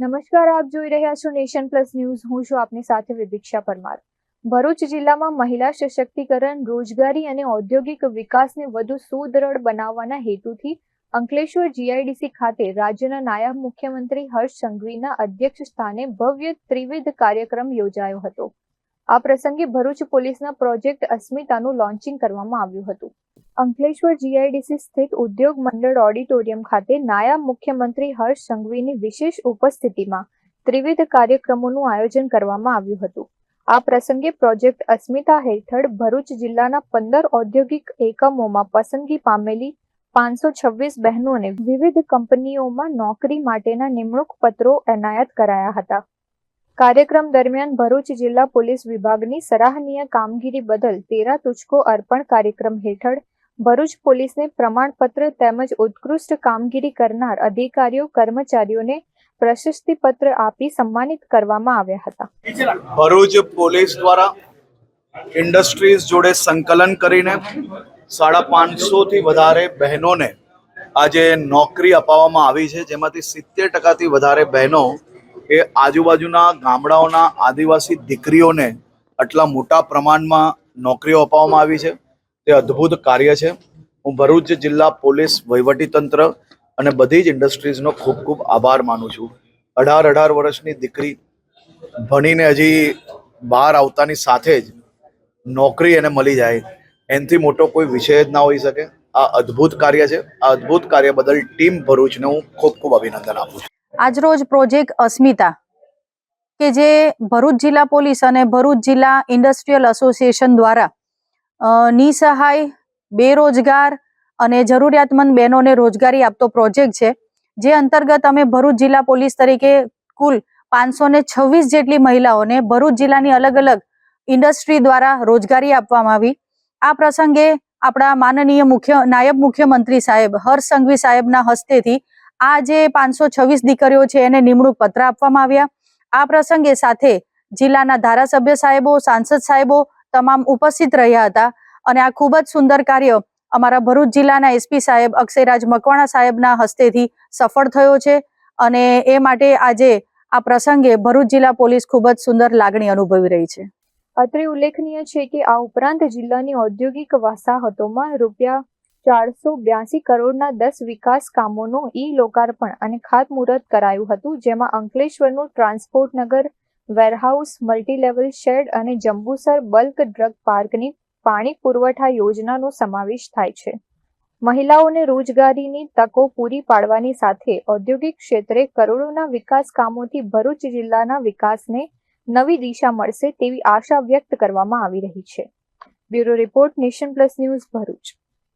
નમસ્કાર, આપ જોઈ રહ્યા છો નેશન પ્લસ ન્યૂઝ. હું છું આપની સાથે વિદિક્ષા પરમાર. ભરૂચ જિલ્લામાં મહિલા સશક્તિકરણ, રોજગારી અને ઔદ્યોગિક વિકાસને વધુ સુદૃઢ બનાવવાના હેતુથી અંકલેશ્વર જીઆઈડીસી ખાતે રાજ્યના નાયબ મુખ્યમંત્રી હર્ષ સંઘવીના અધ્યક્ષ સ્થાને ભવ્ય ત્રિવિધ કાર્યક્રમ યોજાયો હતો. આ પ્રસંગે ભરૂચ પોલીસના પ્રોજેક્ટ અસ્મિતાનું લોન્ચિંગ કરવામાં આવ્યું હતું. અંકલેશ્વર જીઆઈડીસી સ્થિત ઉદ્યોગ મંડળ ઓડિટોરિયમ ખાતે નાયબ મુખ્યમંત્રી હર્ષ સંઘવીની વિશેષ ઉપસ્થિતિમાં ત્રિવિધ કાર્યક્રમોનું આયોજન કરવામાં આવ્યું હતું. આ પ્રસંગે પ્રોજેક્ટ અસ્મિતા હેઠળ ભરૂચ જિલ્લાના 15 ઔદ્યોગિક એકમોમાં પસંદગી પામેલી 526 બહેનોને વિવિધ કંપનીઓમાં નોકરી માટેના નિમણૂક પત્રો એનાયત કરાયા હતા. કાર્યક્રમ દરમિયાન ભરૂચ જિલ્લા પોલીસ વિભાગની સરાહનીય કામગીરી બદલ 13 તુચકો અર્પણ કાર્યક્રમ હેઠળ ભરૂચ પોલીસને પ્રમાણપત્ર તેમજ ઉત્કૃષ્ટ કામગીરી કરનાર અધિકારીઓ કર્મચારીઓને પ્રશસ્તિપત્ર આપી સન્માનિત કરવામાં આવ્યા હતા. ભરૂચ પોલીસ દ્વારા ઇન્ડસ્ટ્રીઝ જોડે સંકલન કરીને 550 થી વધારે બહેનોને આજે નોકરી અપાવવામાં આવી છે, જેમાંથી 70% થી વધારે બહેનો એ આજુબાજુના ગામડાઓના આદિવાસી દીકરીઓને આટલા મોટા પ્રમાણમાં નોકરીઓ અપાવવામાં આવી છે. તે અદ્ભુત કાર્ય છે. હું ભરૂચ જિલ્લા પોલીસ વહીવટીતંત્ર અને બધી જ ઇન્ડસ્ટ્રીઝનો ખૂબ ખૂબ આભાર માનું છું. 18 વર્ષની દીકરી ભણીને હજી બહાર આવતાની સાથે જ નોકરી એને મળી જાય, એનાથી મોટો કોઈ વિષય જ ના હોઈ શકે. આ અદ્ભુત કાર્ય છે. આ અદ્ભુત કાર્ય બદલ ટીમ ભરૂચને હું ખૂબ ખૂબ અભિનંદન આપું છું. આજરોજ પ્રોજેક્ટ અસ્મિતા કે જે ભરૂચ જિલ્લા પોલીસ અને ભરૂચ જિલ્લા ઇન્ડસ્ટ્રીયલ એસોસિએશન દ્વારા નિસહાય, બેરોજગાર અને જરૂરિયાતમંદ બહેનોને રોજગારી આપતો પ્રોજેક્ટ છે, જે અંતર્ગત અમે ભરૂચ જિલ્લા પોલીસ તરીકે કુલ 526 જેટલી મહિલાઓને ભરૂચ જિલ્લાની અલગ અલગ ઇન્ડસ્ટ્રી દ્વારા રોજગારી આપવામાં આવી. આ પ્રસંગે આપણા માનનીય નાયબ મુખ્યમંત્રી સાહેબ હર્ષ સંઘવી સાહેબના હસ્તેથી આ જે 526 દીકરીઓ છે એને નિમણૂક પત્ર આપવામાં આવ્યા. આ પ્રસંગે સાથે જિલ્લાના ધારાસભ્ય સાહેબો, સાંસદ સાહેબો તમામ ઉપસ્થિત રહ્યા હતા અને આ ખૂબ જ સુંદર કાર્ય અમારા ભરૂચ જિલ્લાના એસપી સાહેબ અક્ષયરાજ મકવાણા સાહેબના હસ્તેથી સફળ થયો છે અને એ માટે આજે આ પ્રસંગે ભરૂચ જિલ્લા પોલીસ ખૂબ જ સુંદર લાગણી અનુભવી રહી છે. અત્રે ઉલ્લેખનીય છે કે આ ઉપરાંત જિલ્લાની ઔદ્યોગિક વસાહતોમાં ₹482 કરોડના 10 વિકાસ કામોનું લોકાર્પણ અને ખાતમુહૂર્ત કરાયું હતું, જેમાં અંકલેશ્વરનું ટ્રાન્સપોર્ટ નગર, વેરહાઉસ, મલ્ટીલેવલ શેડ અને જંબુસર બલ્ક ડ્રગ પાર્કની પાણી પુરવઠા યોજનાનો સમાવેશ થાય છે. મહિલાઓને રોજગારીની તકો પૂરી પાડવાની સાથે ઔદ્યોગિક ક્ષેત્રે કરોડોના વિકાસ કામોથી ભરૂચ જિલ્લાના વિકાસને નવી દિશા મળશે તેવી આશા વ્યક્ત કરવામાં આવી રહી છે. Bureau report, Nation Plus News, Bharuch.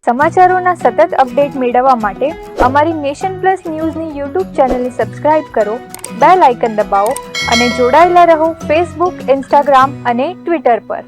સમાચારોના સતત અપડેટ મેળવવા માટે અમારી નેશન પ્લસ ન્યૂઝની યુટ્યુબ ચેનલને સબસ્ક્રાઇબ કરો, બેલ આઇકન દબાવો અને જોડાયેલા રહો ફેસબુક, ઇન્સ્ટાગ્રામ અને ટ્વિટર પર.